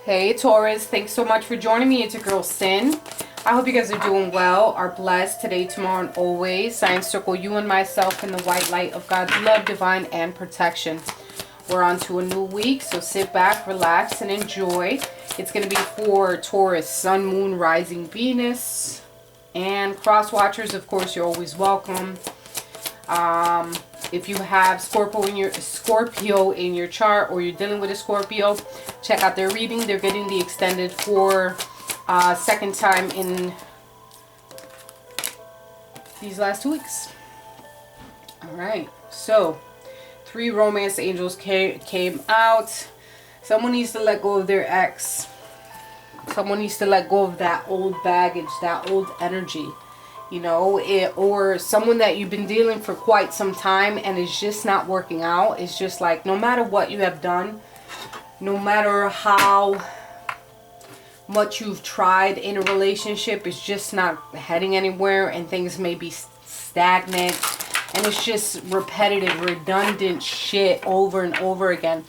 Hey Taurus, thanks so much for joining me. It's your girl Sin. I hope you guys are doing well, are blessed today, tomorrow, and always. I encircle you and myself in the white light of God's love, divine, and protection. We're on to a new week, so sit back, relax, and enjoy. It's going to be for Taurus, Sun, Moon, Rising, Venus, and cross watchers. Of course, you're always welcome. If you have Scorpio in your chart, or you're dealing with a Scorpio, check out their reading. They're getting the extended for second time in these last 2 weeks. All right, so 3 romance angels came out. Someone needs to let go of their ex. Someone needs to let go of that old baggage, that old energy. You know, or someone that you've been dealing for quite some time and it's just not working out. It's just like, no matter what you have done, no matter how much you've tried in a relationship, it's just not heading anywhere, and things may be stagnant, and it's just repetitive, redundant shit over and over again,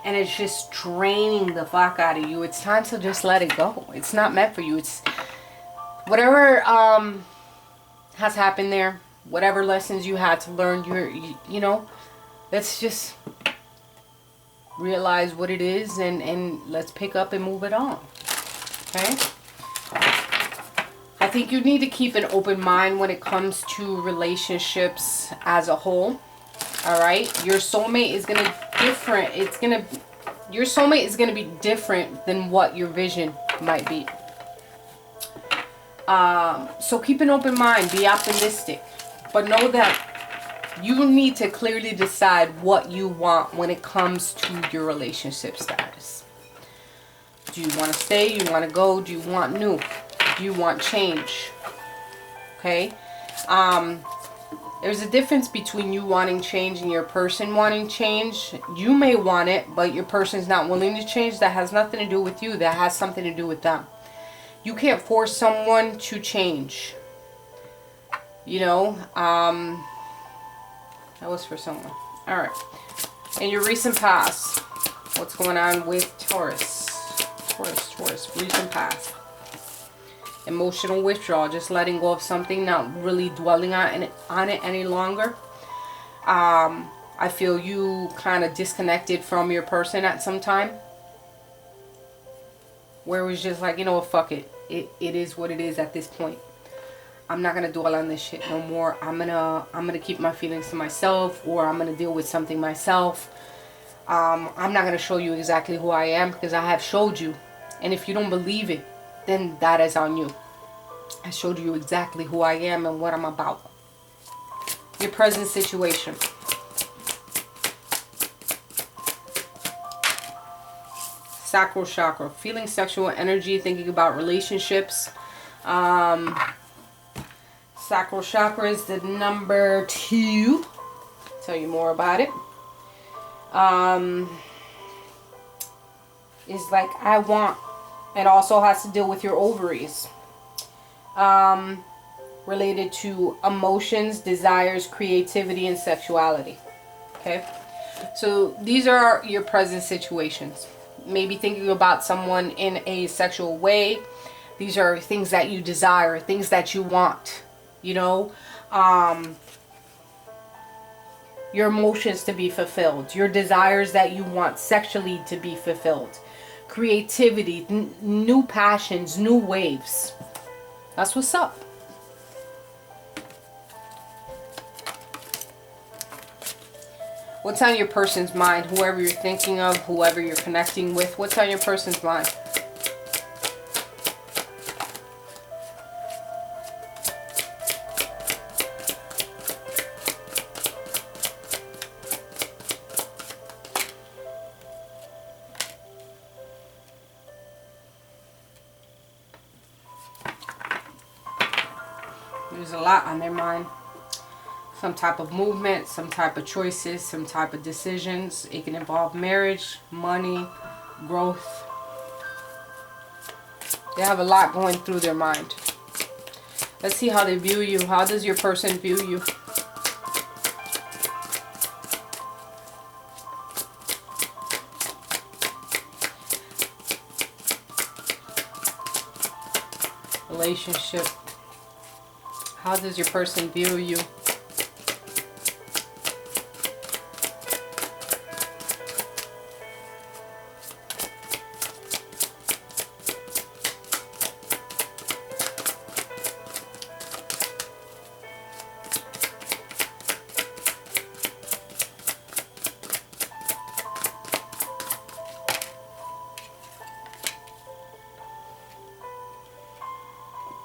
and it's just draining the fuck out of you. It's time to just let it go. It's not meant for you. It's whatever has happened there, whatever lessons you had to learn, you know, let's just realize what it is, and let's pick up and move it on. Okay, I think you need to keep an open mind when it comes to relationships as a whole. All right, your soulmate is gonna different. Your soulmate is gonna be different than what your vision might be. So keep an open mind, be optimistic, but know that you need to clearly decide what you want when it comes to your relationship status. Do you want to stay? You want to go? Do you want new? Do you want change? Okay. There's a difference between you wanting change and your person wanting change. You may want it, but your person's not willing to change. That has nothing to do with you. That has something to do with them. You can't force someone to change. You know, that was for someone. All right. In your recent past, what's going on with Taurus? Taurus, recent past. Emotional withdrawal, just letting go of something, not really dwelling on it any longer. I feel you kind of disconnected from your person at some time, where it was just like, you know what, fuck it. It is what it is at this point. I'm not gonna dwell on this shit no more. I'm gonna keep my feelings to myself, or I'm gonna deal with something myself. I'm not gonna show you exactly who I am, because I have showed you, and if you don't believe it, then that is on you. I showed you exactly who I am and what I'm about. Your present situation. Sacral chakra, feeling sexual energy, thinking about relationships. Sacral chakra is the number 2. Tell you more about it. Is like, I want. It also has to deal with your ovaries. Related to emotions, desires, creativity, and sexuality. Okay, so these are your present situations. Maybe thinking about someone in a sexual way. These are things that you desire, things that you want, you know, your emotions to be fulfilled, your desires that you want sexually to be fulfilled, creativity, new passions, new waves. That's what's up. What's on your person's mind? Whoever you're thinking of, whoever you're connecting with, what's on your person's mind? There's a lot on their mind. Some type of movement, some type of choices, some type of decisions. It can involve marriage, money, growth. They have a lot going through their mind. Let's see how they view you. How does your person view you? relationship. How does your person view you?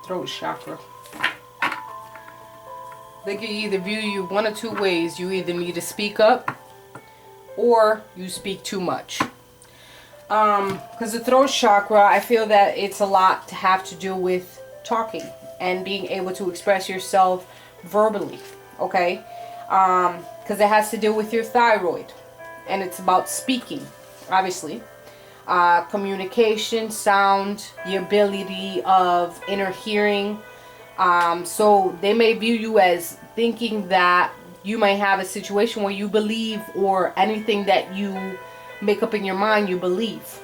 Throat chakra. They can either view you one of two ways. You either need to speak up or you speak too much. Because the throat chakra, I feel that it's a lot to have to do with talking and being able to express yourself verbally. Okay? Because it has to do with your thyroid. And it's about speaking, obviously. Communication, sound, the ability of inner hearing. So they may view you as thinking that you might have a situation where you believe, or anything that you make up in your mind you believe.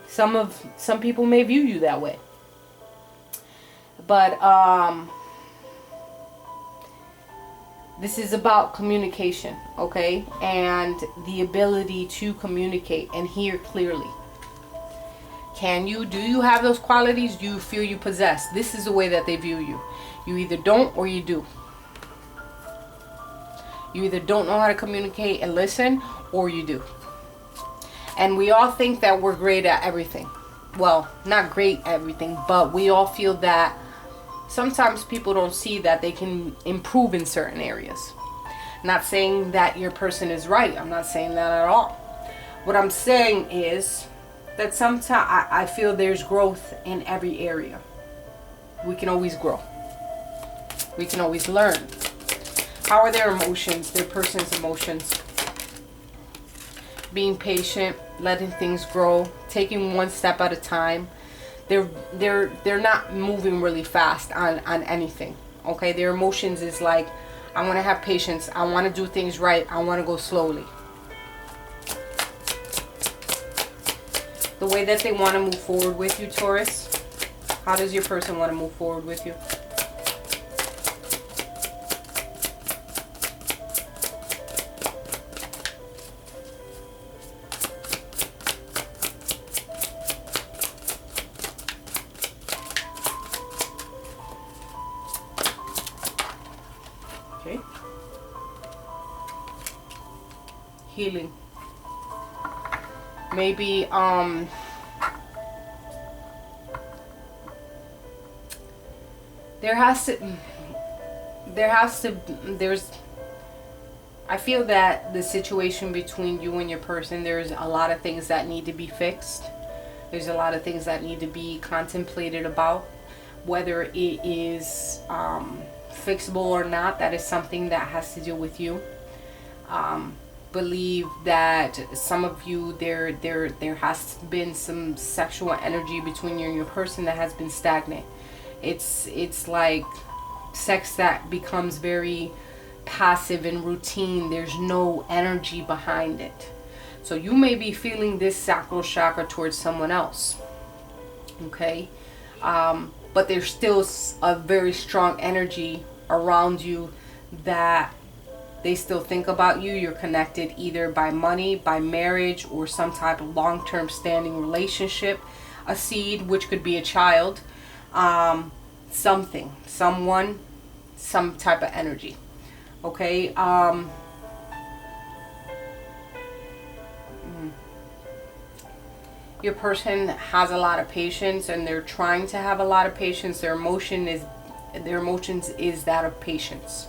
Some people may view you that way. But this is about communication, okay? And the ability to communicate and hear clearly. Do you have those qualities? Do you feel you possess? This is the way that they view you. You either don't or you do. You either don't know how to communicate and listen, or you do. And we all think that we're great at everything. Well, not great at everything, but we all feel that sometimes people don't see that they can improve in certain areas. Not saying that your person is right. I'm not saying that at all. What I'm saying is that sometimes I feel there's growth in every area. We can always grow. We can always learn. How are their emotions, their person's emotions? Being patient, letting things grow, taking one step at a time. They're not moving really fast on anything. Okay, their emotions is like, I want to have patience. I want to do things right. I want to go slowly. The way that they want to move forward with you, Taurus. How does your person want to move forward with you? Okay. Healing. Maybe I feel that the situation between you and your person, there's a lot of things that need to be fixed. There's a lot of things that need to be contemplated about. Whether it is fixable or not, that is something that has to do with you. Believe that some of you, there has been some sexual energy between you and your person that has been stagnant. It's like sex that becomes very passive and routine. There's no energy behind it. So you may be feeling this sacral chakra towards someone else. Okay? But there's still a very strong energy around you that they still think about you. You're connected either by money, by marriage, or some type of long-term standing relationship. A seed, which could be a child. Something, someone, some type of energy. Okay? Your person has a lot of patience, and they're trying to have a lot of patience. Their emotions is that of patience.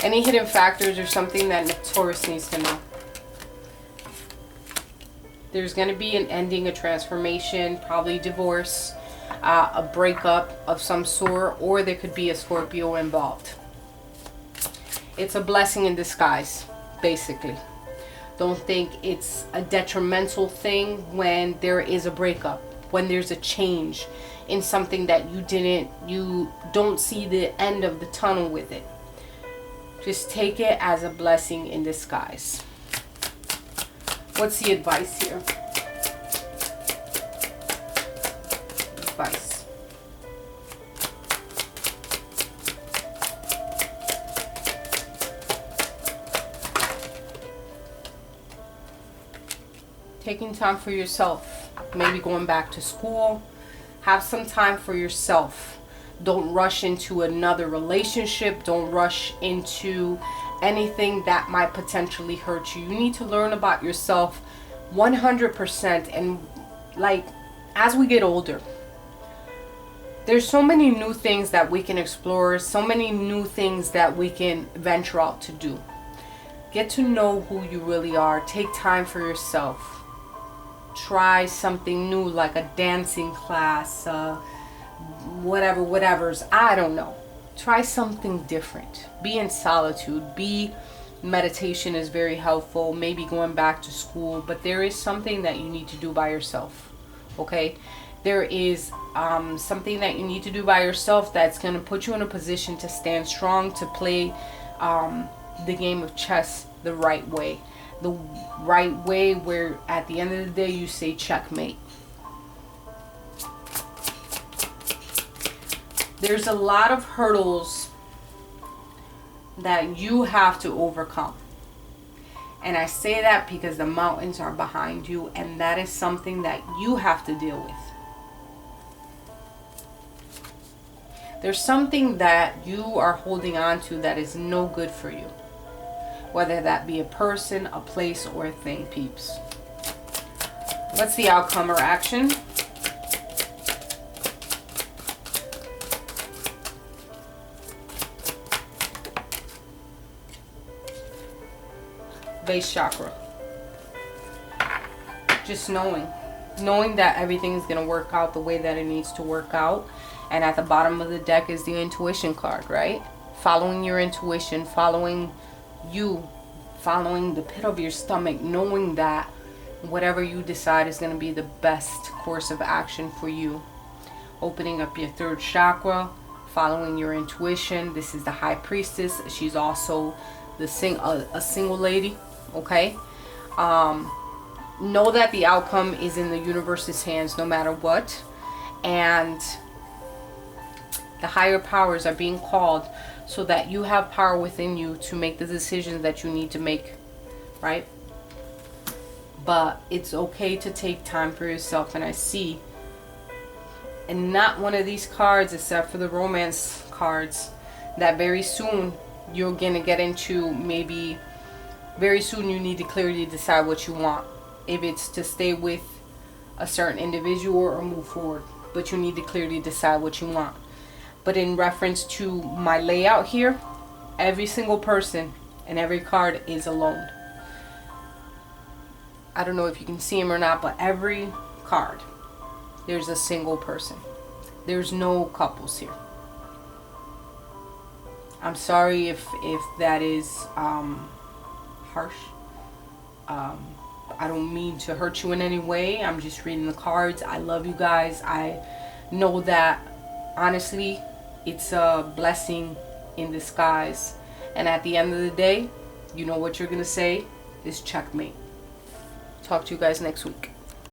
Any hidden factors or something that Taurus needs to know? There's going to be an ending, a transformation, probably divorce, a breakup of some sort, or there could be a Scorpio involved. It's a blessing in disguise, basically. Don't think it's a detrimental thing when there is a breakup, when there's a change in something that you don't see the end of the tunnel with it. Just take it as a blessing in disguise. What's the advice here? Advice. Taking time for yourself. Maybe going back to school. Have some time for yourself. Don't rush into another relationship. Don't rush into anything that might potentially hurt you. You need to learn about yourself 100%. And like, as we get older, there's so many new things that we can explore, so many new things that we can venture out to do. Get to know who you really are. Take time for yourself. Try something new, like a dancing class, whatever's, I don't know. Try something different. Be in solitude. Meditation is very helpful. Maybe going back to school, but there is something that you need to do by yourself. Okay? There is something that you need to do by yourself that's going to put you in a position to stand strong, to play the game of chess the right way. The right way where at the end of the day you say checkmate. There's a lot of hurdles that you have to overcome. And I say that because the mountains are behind you, and that is something that you have to deal with. There's something that you are holding on to that is no good for you. Whether that be a person, a place, or a thing, peeps. What's the outcome or action? Base chakra. Just knowing that everything is going to work out the way that it needs to work out. And at the bottom of the deck is the intuition card, right? Following your intuition, following the pit of your stomach, knowing that whatever you decide is going to be the best course of action for you. Opening up your third chakra, following your intuition. This is the High Priestess. She's also a single lady. Okay, know that the outcome is in the universe's hands no matter what, and the higher powers are being called so that you have power within you to make the decisions that you need to make, right? But it's okay to take time for yourself. And I see, and not one of these cards except for the romance cards, that very soon you're gonna get into, maybe very soon you need to clearly decide what you want. If it's to stay with a certain individual or move forward, but you need to clearly decide what you want. But in reference to my layout here, every single person and every card is alone. I don't know if you can see him or not, but every card, there's a single person. There's no couples here. I'm sorry if that is harsh. I don't mean to hurt you in any way. I'm just reading the cards. I love you guys. I know that honestly it's a blessing in disguise, and at the end of the day, you know what you're gonna say is checkmate. Talk to you guys next week.